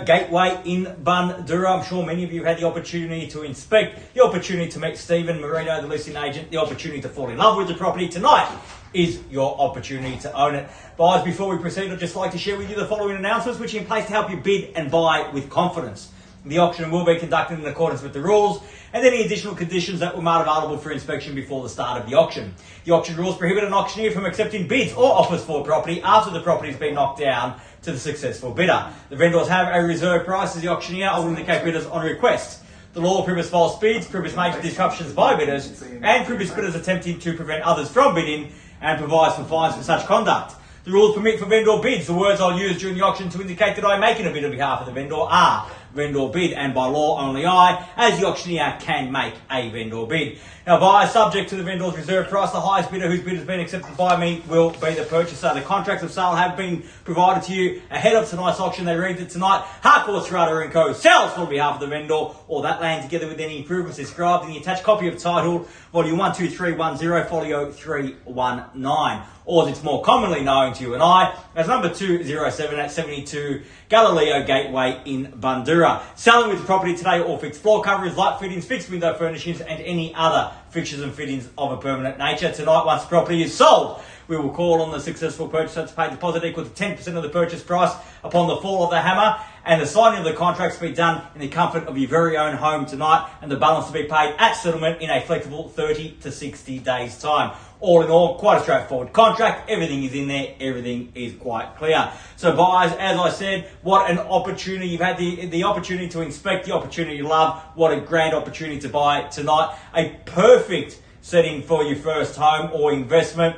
Gateway in BUNDOORA. I'm sure many of you had the opportunity to inspect, the opportunity to meet Stephen, Marino, the listing agent, the opportunity to fall in love with the property. Tonight is your opportunity to own it. Guys, before we proceed, I'd just like to share with you the following announcements which are in place to help you bid and buy with confidence. The auction will be conducted in accordance with the rules and any additional conditions that were made available for inspection before the start of the auction. The auction rules prohibit an auctioneer from accepting bids or offers for property after the property has been knocked down to the successful bidder. The vendors have a reserve price as the auctioneer will indicate bidders on request. The law prohibits false bids, prohibits major disruptions by bidders, and prohibits bidders attempting to prevent others from bidding, and provides for fines for such conduct. The rules permit for vendor bids. The words I'll use during the auction to indicate that I'm making a bid on behalf of the vendor are vendor bid, and by law only I, as the auctioneer, can make a vendor bid. Now, buyers subject to the vendor's reserve price, the highest bidder whose bid has been accepted by me will be the purchaser. The contracts of sale have been provided to you ahead of tonight's auction. They read that tonight, Harcourts, Rata and Co. sells on behalf of the vendor or that land together with any improvements described in the attached copy of title, volume 12310, folio 319. Or as it's more commonly known to you and I, as number 207 at 72 Galileo Gateway in BUNDOORA. Selling with the property today, all fixed floor coverings, light fittings, fixed window furnishings and any other fixtures and fittings of a permanent nature. Tonight, once the property is sold, we will call on the successful purchaser to pay a deposit equal to 10% of the purchase price upon the fall of the hammer, and the signing of the contracts to be done in the comfort of your very own home tonight, and the balance to be paid at settlement in a flexible 30 to 60 days time. All in all, quite a straightforward contract. Everything is in there. Everything is quite clear. So buyers, as I said, what an opportunity. You've had the opportunity to inspect, the opportunity to love. What a grand opportunity to buy tonight. A perfect setting for your first home or investment.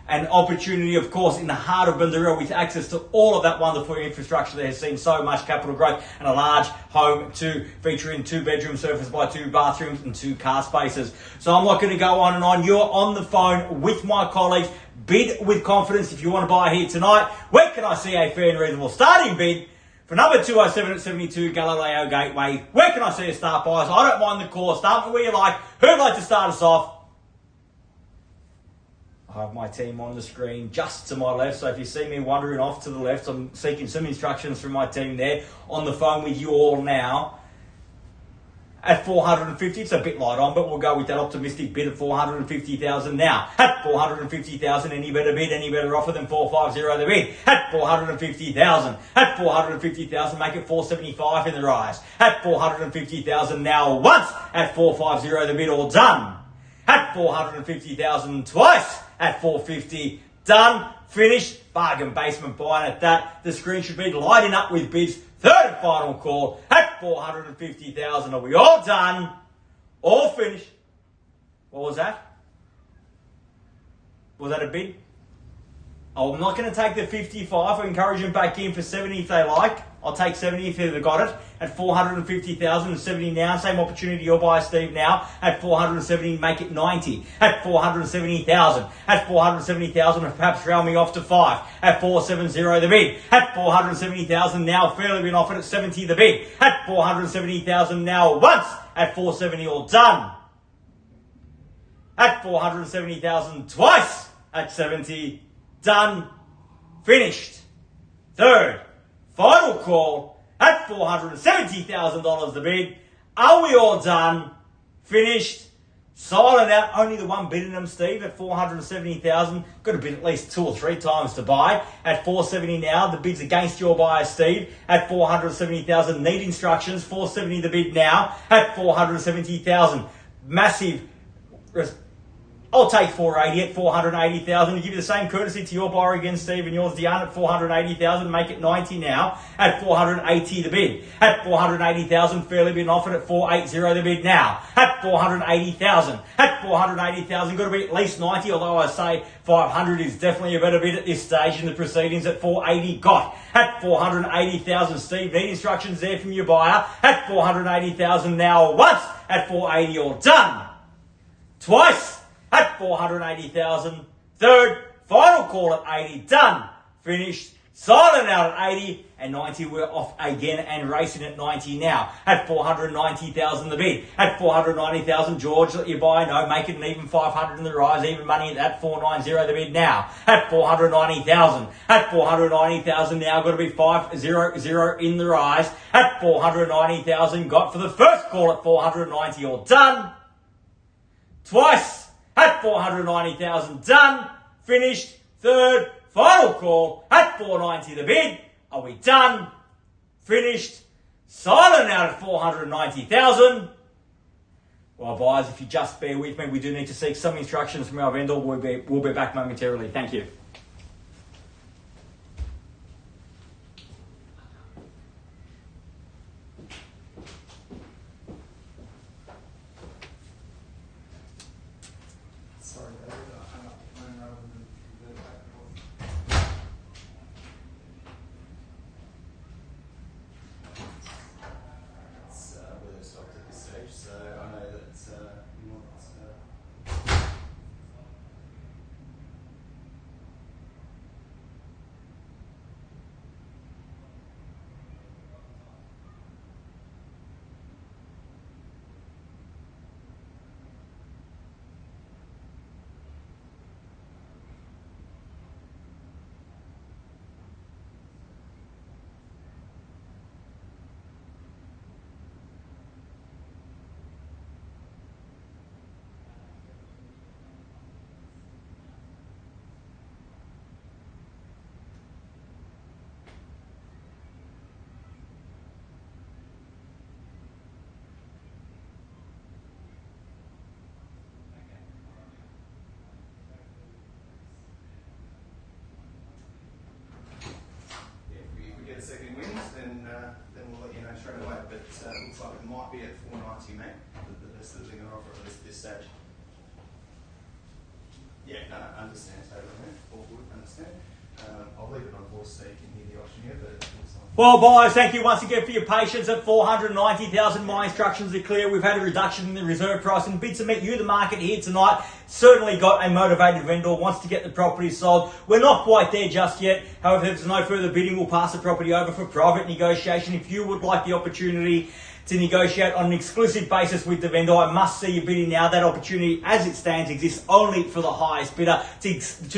An opportunity, of course, in the heart of BUNDOORA with access to all of that wonderful infrastructure that has seen so much capital growth, and a large home featuring 2 bedrooms, surface by 2 bathrooms and 2 car spaces. So I'm not going to go on and on. You're on the phone with my colleagues. Bid with confidence if you want to buy here tonight. Where can I see a fair and reasonable starting bid for number 207 at 72 Galileo Gateway? Where can I see a start, buyers? I don't mind the call. Start me where you like. Who'd like to start us off? I have my team on the screen just to my left, so if you see me wandering off to the left, I'm seeking some instructions from my team there. On the phone with you all now at 450. It's a bit light on, but we'll go with that optimistic bid of 450,000 now. At 450,000, any better bid, any better offer than 450 the bid. At 450,000. At 450,000, make it 475 in the rise. At 450,000 now once. At 450 the bid, all done. At 450,000 twice. At 450, done, finished, bargain basement buying at that. The screen should be lighting up with bids. Third and final call at 450,000. Are we all done? All finished? What was that? Was that a bid? Oh, I'm not going to take the 55. I encourage them back in for 70 if they like. I'll take 70 if they've got it. At 450,000 and 70 now. Same opportunity you'll buy, Steve, now. At 470, make it 90. At 470,000. At 470,000, perhaps round me off to 5. At 470 the bid. At 470,000 now, fairly been offered at 70 the bid. At 470,000 now once. At 470, all done. At 470,000 twice. At 70, done, finished. Third, final call at $470,000 the bid. Are we all done? Finished? Silent out. Only the one bid in them, Steve, at 470,000. Got to bid at least 2 or 3 times to buy. At 470 now, the bid's against your buyer, Steve. At 470,000, need instructions. 470 the bid now. At 470,000, massive. I'll take 480 at 480,000 to give you the same courtesy to your buyer again, Steve, and yours, Diane, at 480,000. Make it 90 now. At 480 the bid. At 480,000, fairly been offered at 480 the bid now. At 480,000. At 480,000, got to be at least 90, although I say 500 is definitely a better bid at this stage in the proceedings. At 480 got. At 480,000, Steve, need instructions there from your buyer. At 480,000 now once. At 480, all done. Twice. At 480,000. Third, final call at 80. Done. Finished. Silent out at 80 and 90. We're off again and racing at 90 now. At 490,000 the bid. At 490,000, George, let you buy. No, make it an even 500 in the rise. Even money at 490 the bid now. At 490,000. At 490,000 now. Got to be 500 in the rise. At 490,000. Got for the first call at 490. All done. Twice. At 490,000. Done. Finished. Third. Final call at 490 the bid. Are we done? Finished? Silent out at 490,000. Well, buyers, if you just bear with me, we do need to seek some instructions from our vendor. We'll be back momentarily. Thank you. Sorry, I hung up the phone rather than the back and forth. It's whether it's stopped at this stage, so I know that you want get a second wind, then we'll let you know straight away. But looks like it might be at 490, mate. The best that they're going to offer at least at this stage. Yeah, no, understand totally, mate. All good, understand. I'll leave it on pause so you can hear the auctioneer, but it looks like... Well, buyers, thank you once again for your patience. At 490,000, my instructions are clear. We've had a reduction in the reserve price and bid to meet you, the market, here tonight. Certainly got a motivated vendor, wants to get the property sold. We're not quite there just yet. However, if there's no further bidding, we'll pass the property over for private negotiation. If you would like the opportunity to negotiate on an exclusive basis with the vendor, I must see you bidding now. That opportunity, as it stands, exists only for the highest bidder, to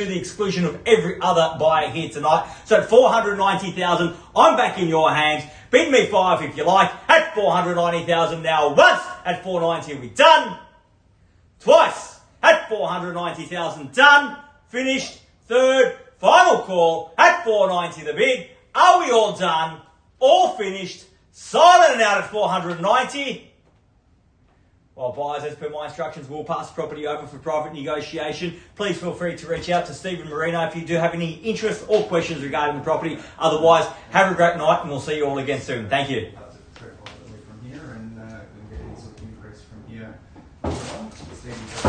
the exclusion of every other buyer here tonight. So at 490,000, I'm back in your hands. Bid me 5 if you like. At 490,000 now. Once at 490, we're done. Twice at 490,000, done. Finished. Third, final call at 490 the bid. Are we all done? All finished? Silent and out at 490. Well, buyers, as per my instructions, we'll pass the property over for private negotiation. Please feel free to reach out to Stephen Marino if you do have any interest or questions regarding the property. Otherwise, have a great night and we'll see you all again soon. Thank you. From here, and we can get any sort of increase from here. Steve,